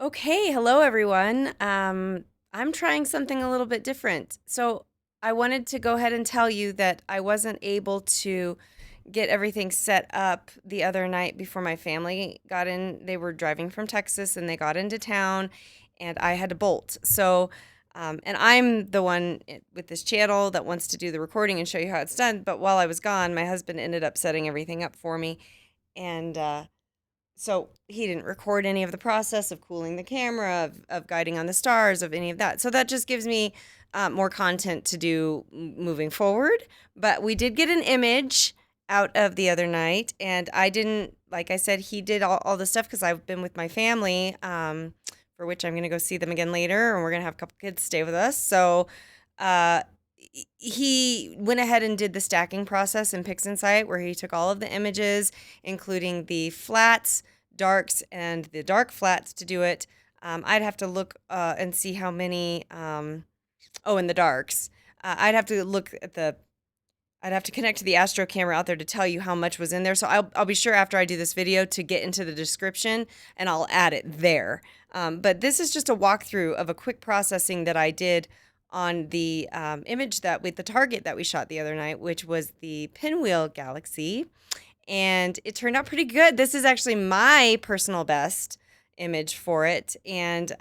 Okay, hello everyone. I'm trying something a little bit different. So I wanted to go ahead and tell you that I wasn't able to get everything set up the other night before my family got in. They were driving from Texas and they got into town, and I had to bolt. And I'm the one with this channel that wants to do the recording and show you how it's done. But while I was gone, my husband ended up setting everything up for me, and so he didn't record any of the process of cooling the camera, of guiding on the stars, of any of that. So that just gives me more content to do moving forward. But we did get an image out of the other night, and I didn't, like I said, he did all the stuff because I've been with my family, for which I'm going to go see them again later, and we're going to have a couple kids stay with us. So uh, he went ahead and did the stacking process in PixInsight, where he took all of the images, including the flats, darks, and the dark flats to do it. I'd have to look and see how many. Oh, and the darks. I'd have to look at the. I'd have to connect to the Astro camera out there to tell you how much was in there. So I'll be sure after I do this video to get into the description and I'll add it there. But this is just a walkthrough of a quick processing that I did on the image that with the target that we shot the other night, which was the Pinwheel Galaxy. And it turned out pretty good. This is actually my personal best image for it. And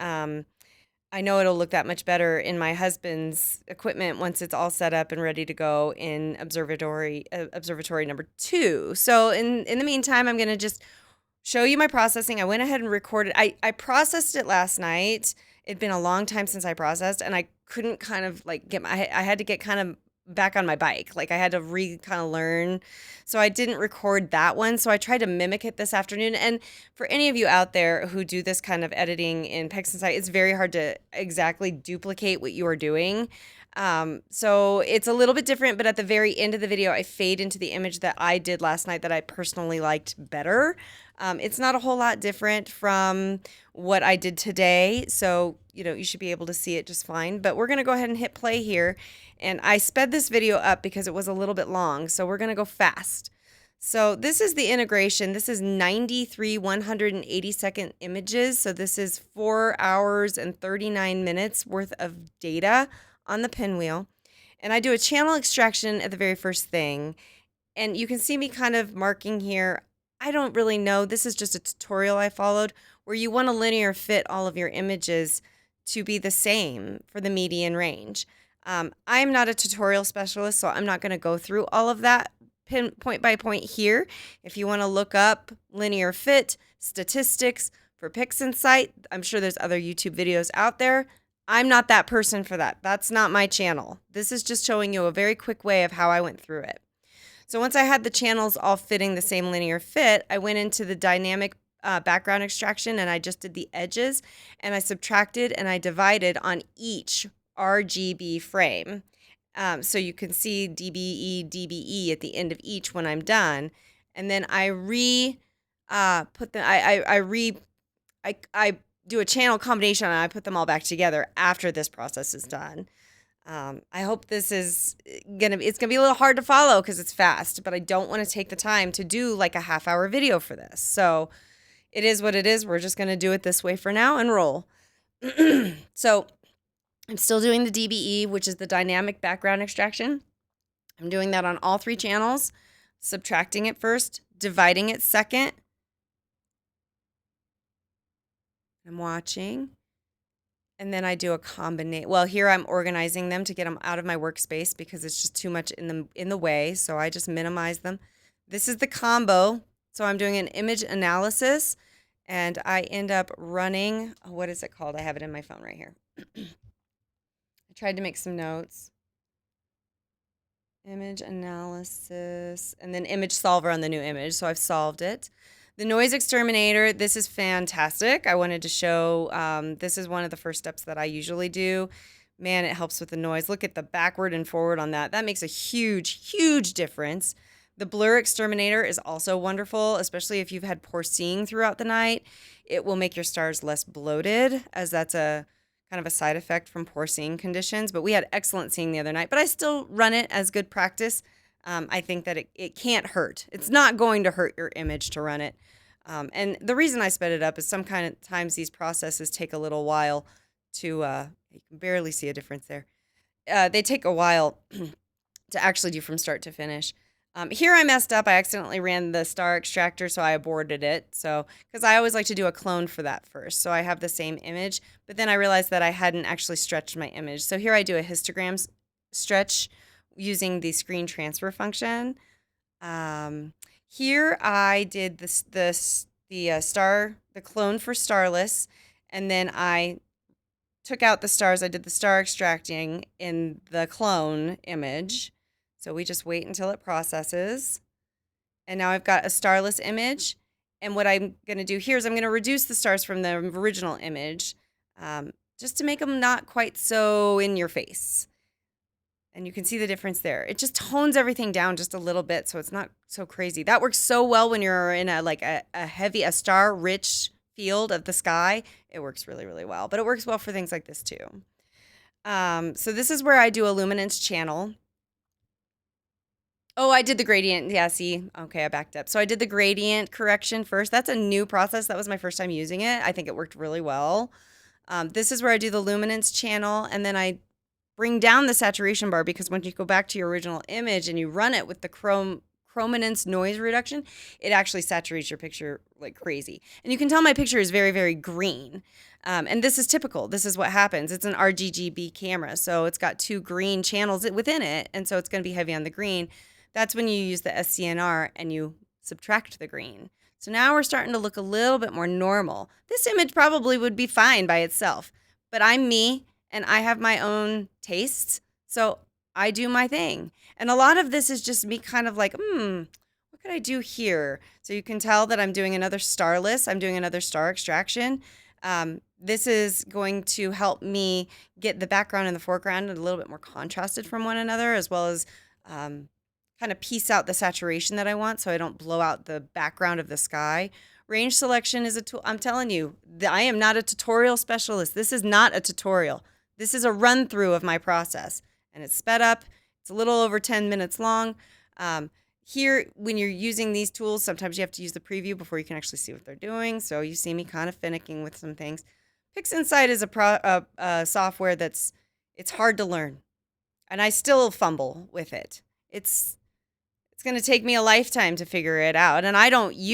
I know it'll look that much better in my husband's equipment once it's all set up and ready to go in observatory number 2. So in the meantime, I'm going to just show you my processing. I went ahead and recorded. I processed it last night. It'd been a long time since I processed, and I couldn't kind of like I had to get kind of back on my bike. Like I had to kind of learn. So I didn't record that one. So I tried to mimic it this afternoon. And for any of you out there who do this kind of editing in PixInsight, it's very hard to exactly duplicate what you are doing. So it's a little bit different, but at the very end of the video, I fade into the image that I did last night that I personally liked better. It's not a whole lot different from what I did today. So, you should be able to see it just fine. But we're going to go ahead and hit play here. And I sped this video up because it was a little bit long. So we're going to go fast. So this is the integration. This is 93 180-second images. So this is 4 hours and 39 minutes worth of data on the pinwheel. And I do a channel extraction at the very first thing. And you can see me kind of marking here. I don't really know. This is just a tutorial I followed where you want to linear fit all of your images to be the same for the median range. I'm not a tutorial specialist, so I'm not going to go through all of that point by point here. If you want to look up linear fit statistics for PixInsight, I'm sure there's other YouTube videos out there. I'm not that person for that. That's not my channel. This is just showing you a very quick way of how I went through it. So once I had the channels all fitting the same linear fit, I went into the dynamic background extraction and I just did the edges and I subtracted and I divided on each RGB frame. So you can see DBE, DBE at the end of each when I'm done. And then I I do a channel combination and I put them all back together after this process is done. I hope this is it's gonna be a little hard to follow because it's fast, but I don't want to take the time to do like a half-hour video for this. So it is what it is. We're just gonna do it this way for now and roll. So I'm still doing the DBE, which is the dynamic background extraction. I'm doing that on all 3 channels, subtracting it first, dividing it second. I'm watching. And then I do a combination. Well, here I'm organizing them to get them out of my workspace because it's just too much in the way. So I just minimize them. This is the combo. So I'm doing an image analysis and I end up running, what is it called? I have it in my phone right here. I tried to make some notes. Image analysis and then image solver on the new image. So I've solved it. The noise exterminator, this is fantastic. I wanted to show, this is one of the first steps that I usually do. Man, it helps with the noise. Look at the backward and forward on that. That makes a huge, huge difference. The blur exterminator is also wonderful, especially if you've had poor seeing throughout the night. It will make your stars less bloated, as that's a kind of a side effect from poor seeing conditions. But we had excellent seeing the other night, but I still run it as good practice. I think that it can't hurt. It's not going to hurt your image to run it. And the reason I sped it up is some kind of times these processes take a little while to, you can barely see a difference there. They take a while to actually do from start to finish. Here I messed up. I accidentally ran the star extractor, so I aborted it. So, because I always like to do a clone for that first. So I have the same image, but then I realized that I hadn't actually stretched my image. So here I do a histogram stretch using the screen transfer function. Here I did the clone for starless, and then I took out the stars. I did the star extracting in the clone image. So we just wait until it processes. And now I've got a starless image. And what I'm going to do here is I'm going to reduce the stars from the original image, just to make them not quite so in your face. And you can see the difference there. It just tones everything down just a little bit, so it's not so crazy. That works so well when you're in a star-rich field of the sky. It works really, really well. But it works well for things like this too. So this is where I do a luminance channel. Oh, I did the gradient. Yeah, see? Okay, I backed up. So I did the gradient correction first. That's a new process. That was my first time using it. I think it worked really well. This is where I do the luminance channel, and then I bring down the saturation bar, because when you go back to your original image and you run it with the chrominance noise reduction, it actually saturates your picture like crazy. And you can tell my picture is very, very green. And this is typical. This is what happens. It's an RGB camera, so it's got 2 green channels within it, and so it's going to be heavy on the green. That's when you use the SCNR and you subtract the green. So now we're starting to look a little bit more normal. This image probably would be fine by itself, but I'm me, and I have my own tastes, so I do my thing. And a lot of this is just me kind of like, what could I do here? So you can tell that I'm doing another starless. I'm doing another star extraction. This is going to help me get the background and the foreground a little bit more contrasted from one another, as well as kind of piece out the saturation that I want so I don't blow out the background of the sky. Range selection is a tool. I'm telling you, I am not a tutorial specialist. This is not a tutorial. This is a run through of my process, and it's sped up. It's a little over 10 minutes long. Here, when you're using these tools, sometimes you have to use the preview before you can actually see what they're doing. So you see me kind of finicking with some things. PixInsight is a software it's hard to learn, and I still fumble with it. It's going to take me a lifetime to figure it out, and I can't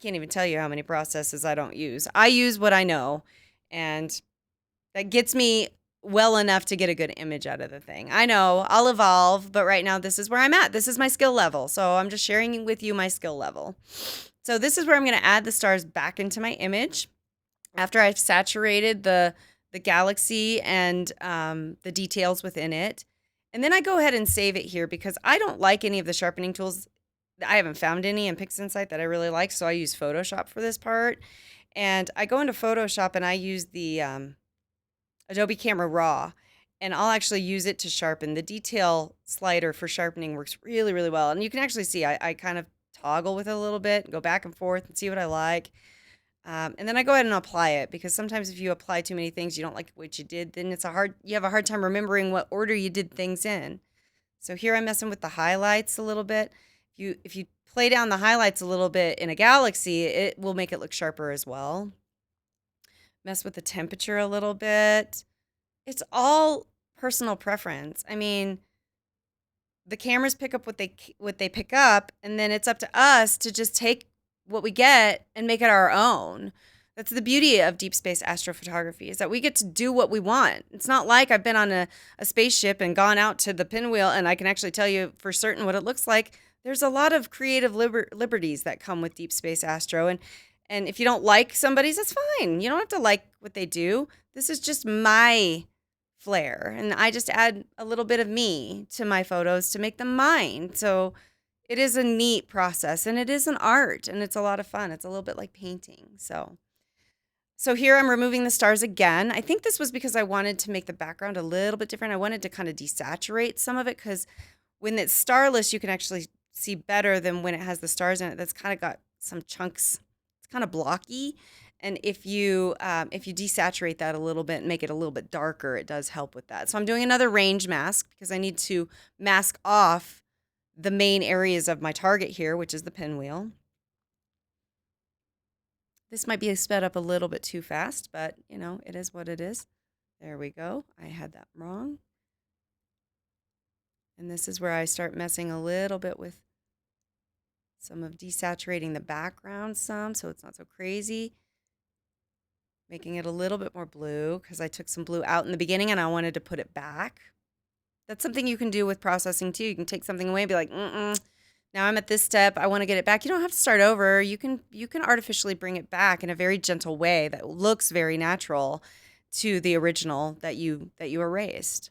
even tell you how many processes I don't use. I use what I know, and that gets me well enough to get a good image out of the thing. I know I'll evolve, but right now this is where I'm at. This is my skill level. So I'm just sharing with you my skill level. So this is where I'm going to add the stars back into my image after I've saturated the galaxy and the details within it. And then I go ahead and save it here because I don't like any of the sharpening tools. I haven't found any in PixInsight that I really like, so I use Photoshop for this part. And I go into Photoshop and I use the Adobe Camera Raw, and I'll actually use it to sharpen. The detail slider for sharpening works really, really well. And you can actually see I kind of toggle with it a little bit, go back and forth and see what I like. And then I go ahead and apply it, because sometimes if you apply too many things, you don't like what you did, then you have a hard time remembering what order you did things in. So here I'm messing with the highlights a little bit. If you play down the highlights a little bit in a galaxy, it will make it look sharper as well. Mess with the temperature a little bit. It's all personal preference. I mean, the cameras pick up what they pick up, and then it's up to us to just take what we get and make it our own. That's the beauty of deep space astrophotography, is that we get to do what we want. It's not like I've been on a spaceship and gone out to the pinwheel and I can actually tell you for certain what it looks like. There's a lot of creative liberties that come with deep space astro. And if you don't like somebody's, that's fine. You don't have to like what they do. This is just my flair. And I just add a little bit of me to my photos to make them mine. So it is a neat process, and it is an art, and it's a lot of fun. It's a little bit like painting. So here I'm removing the stars again. I think this was because I wanted to make the background a little bit different. I wanted to kind of desaturate some of it, because when it's starless, you can actually see better than when it has the stars in it. That's kind of got some chunks. It's kind of blocky. And if you desaturate that a little bit and make it a little bit darker, it does help with that. So I'm doing another range mask because I need to mask off the main areas of my target here, which is the pinwheel. This might be sped up a little bit too fast, but you know, it is what it is. There we go. I had that wrong. And this is where I start messing a little bit with some of desaturating the background some, so it's not so crazy. Making it a little bit more blue because I took some blue out in the beginning and I wanted to put it back. That's something you can do with processing too. You can take something away and be like, now I'm at this step. I want to get it back. You don't have to start over. You can artificially bring it back in a very gentle way that looks very natural to the original that you erased.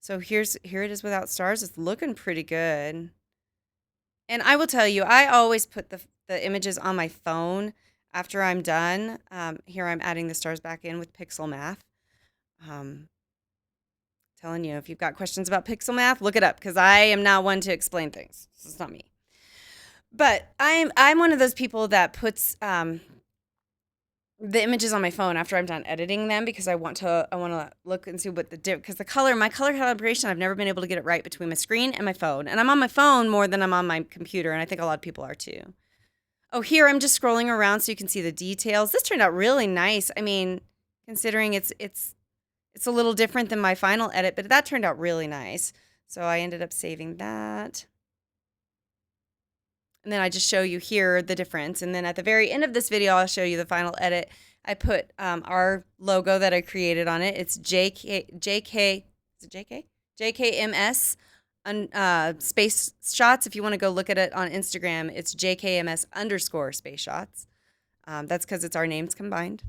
So here it is without stars. It's looking pretty good. And I will tell you, I always put the images on my phone after I'm done. Here I'm adding the stars back in with pixel math. Telling you, if you've got questions about pixel math, look it up because I am not one to explain things. This is not me. But I'm one of those people that puts the images on my phone after I'm done editing them because I want to look and see what because my color calibration, I've never been able to get it right between my screen and my phone. And I'm on my phone more than I'm on my computer, and I think a lot of people are too. Oh, here I'm just scrolling around so you can see the details. This turned out really nice. I mean, considering it's a little different than my final edit, but that turned out really nice. So I ended up saving that. And then I just show you here the difference. And then at the very end of this video, I'll show you the final edit. I put our logo that I created on it. It's JKMS space shots. If you want to go look at it on Instagram, it's JKMS_space shots. That's because it's our names combined.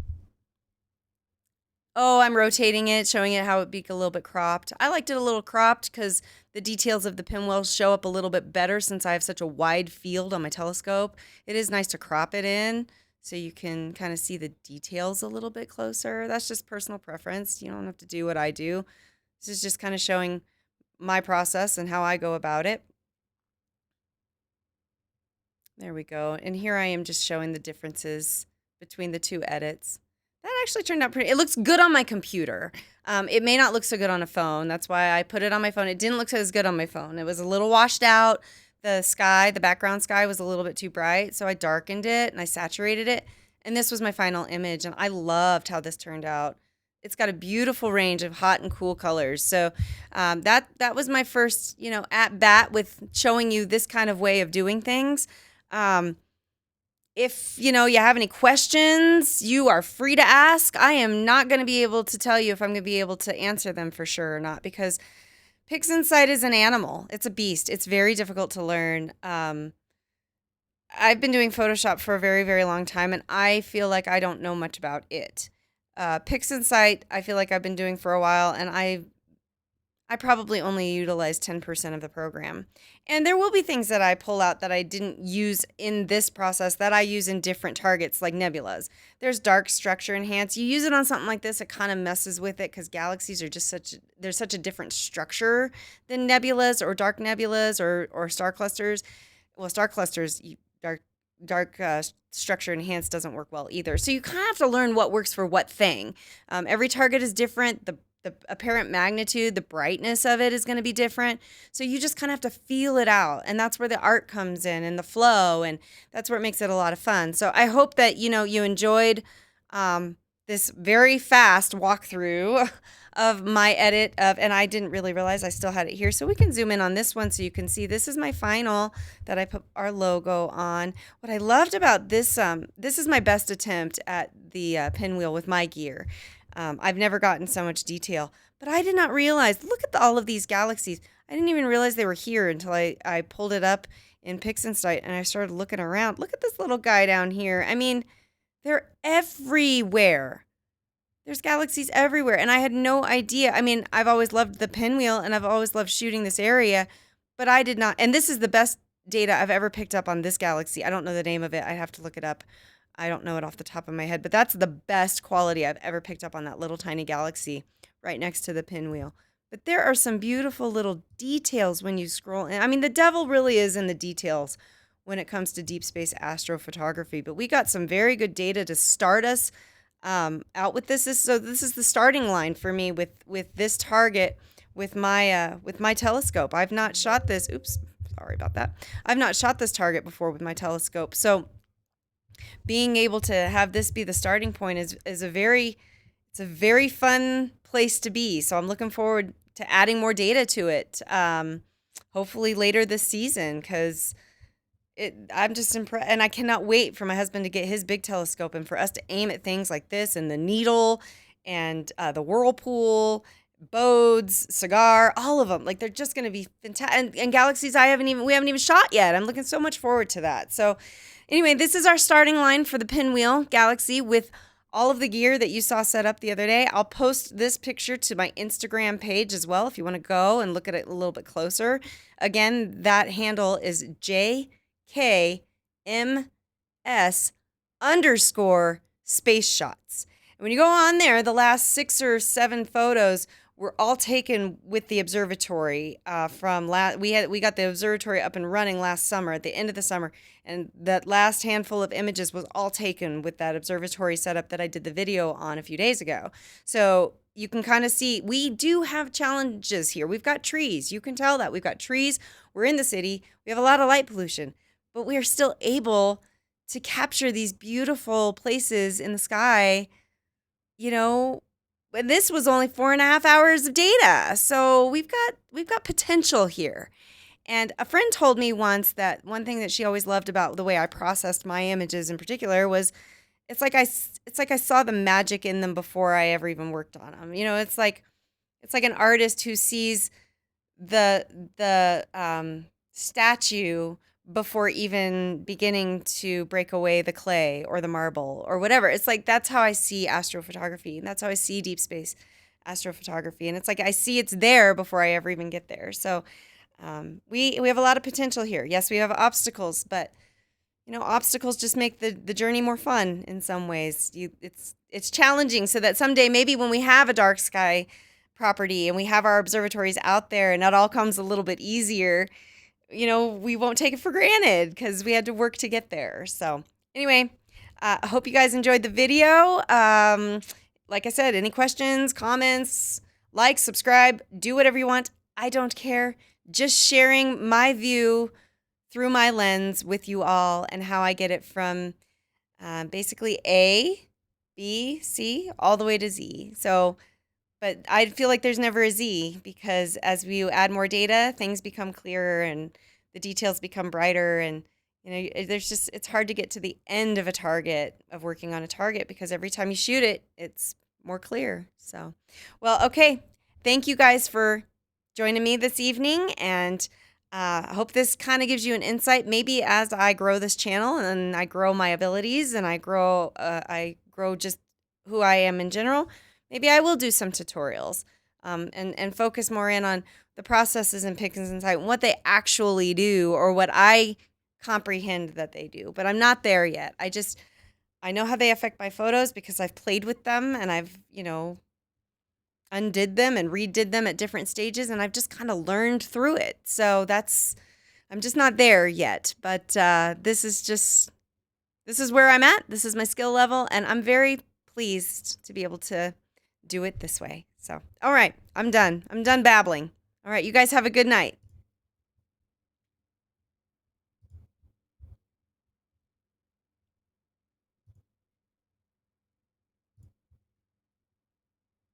Oh, I'm rotating it, showing it how it would be a little bit cropped. I liked it a little cropped because the details of the pinwheel show up a little bit better since I have such a wide field on my telescope. It is nice to crop it in so you can kind of see the details a little bit closer. That's just personal preference. You don't have to do what I do. This is just kind of showing my process and how I go about it. There we go. And here I am just showing the differences between the two edits. That actually turned out pretty. It looks good on my computer. It may not look so good on a phone. That's why I put it on my phone. It didn't look as good on my phone. It was a little washed out. The background sky was a little bit too bright. So I darkened it and I saturated it. And this was my final image. And I loved how this turned out. It's got a beautiful range of hot and cool colors. So that was my first, at bat with showing you this kind of way of doing things. If, you have any questions, you are free to ask. I am not going to be able to tell you if I'm going to be able to answer them for sure or not because PixInsight is an animal. It's a beast. It's very difficult to learn. I've been doing Photoshop for a very, very long time, and I feel like I don't know much about it. PixInsight, I feel like I've been doing for a while, and I probably only utilize 10% of the program. And there will be things that I pull out that I didn't use in this process that I use in different targets like nebulas. There's dark structure enhance. You use it on something like this, it kind of messes with it because galaxies are just there's such a different structure than nebulas or dark nebulas or star clusters. Well, star clusters, dark structure enhanced doesn't work well either. So you kind of have to learn what works for what thing. Every target is different. The apparent magnitude, the brightness of it is going to be different. So you just kind of have to feel it out. And that's where the art comes in and the flow. And that's where it makes it a lot of fun. So I hope that, you enjoyed this very fast walkthrough of my edit and I didn't really realize I still had it here. So we can zoom in on this one so you can see this is my final that I put our logo on. What I loved about this, this is my best attempt at the pinwheel with my gear. I've never gotten so much detail, but I did not realize, look at all of these galaxies. I didn't even realize they were here until I pulled it up in PixInsight and I started looking around. Look at this little guy down here. I mean, they're everywhere. There's galaxies everywhere. And I had no idea. I mean, I've always loved the pinwheel and I've always loved shooting this area, but I did not. And this is the best data I've ever picked up on this galaxy. I don't know the name of it. I'd have to look it up. I don't know it off the top of my head, but that's the best quality I've ever picked up on that little tiny galaxy right next to the pinwheel. But there are some beautiful little details when you scroll in. I mean, the devil really is in the details when it comes to deep space astrophotography, but we got some very good data to start us out with this. So this is the starting line for me with this target with my telescope. I've not shot this. Oops, sorry about that. I've not shot this target before with my telescope. So being able to have this be the starting point is a very fun place to be. So I'm looking forward to adding more data to it. Hopefully later this season, because I'm just impressed, and I cannot wait for my husband to get his big telescope and for us to aim at things like this and the needle and the whirlpool, bodes, cigar, all of them. Like they're just going to be fantastic. And galaxies we haven't even shot yet. I'm looking so much forward to that. So anyway, this is our starting line for the Pinwheel Galaxy with all of the gear that you saw set up the other day. I'll post this picture to my Instagram page as well if you want to go and look at it a little bit closer. Again, that handle is JKMS_space shots. And when you go on there, the last 6 or 7 photos were all taken with the observatory. We got the observatory up and running last summer, at the end of the summer, and that last handful of images was all taken with that observatory setup that I did the video on a few days ago. So you can kind of see we do have challenges here. We've got trees. You can tell that we've got trees. We're in the city. We have a lot of light pollution, but we are still able to capture these beautiful places in the sky. You know, this was only 4.5 hours of data. So we've got potential here. And a friend told me once that one thing that she always loved about the way I processed my images in particular was it's like I saw the magic in them before I ever even worked on them. You know, it's like an artist who sees the statue before even beginning to break away the clay or the marble or whatever. It's like that's how I see astrophotography, and that's how I see deep space astrophotography. And it's like I see it's there before I ever even get there. So we have a lot of potential here. Yes, we have obstacles, but you know, obstacles just make the journey more fun in some ways. It's challenging so that someday maybe when we have a dark sky property and we have our observatories out there and that all comes a little bit easier, you know, we won't take it for granted because we had to work to get there. So anyway, I hope you guys enjoyed the video. Like I said, any questions, comments, like, subscribe, do whatever you want. I don't care. Just sharing my view through my lens with you all and how I get it from basically A, B, C, all the way to Z. So, but I feel like there's never a Z because as we add more data, things become clearer and the details become brighter. And, you know, it's hard to get to the end of a target, of working on a target, because every time you shoot it, it's more clear. So, well, okay. Thank you guys for joining me this evening. And I hope this kind of gives you an insight. Maybe as I grow this channel and I grow my abilities and I grow just who I am in general, maybe I will do some tutorials and focus more in on the processes in PixInsight and what they actually do or what I comprehend that they do. But I'm not there yet. I know how they affect my photos because I've played with them and I've, you know, undid them and redid them at different stages, and I've just kind of learned through it. So I'm just not there yet. But this is where I'm at. This is my skill level, and I'm very pleased to be able to do it this way. So, all right, I'm done. I'm done babbling. All right, you guys have a good night.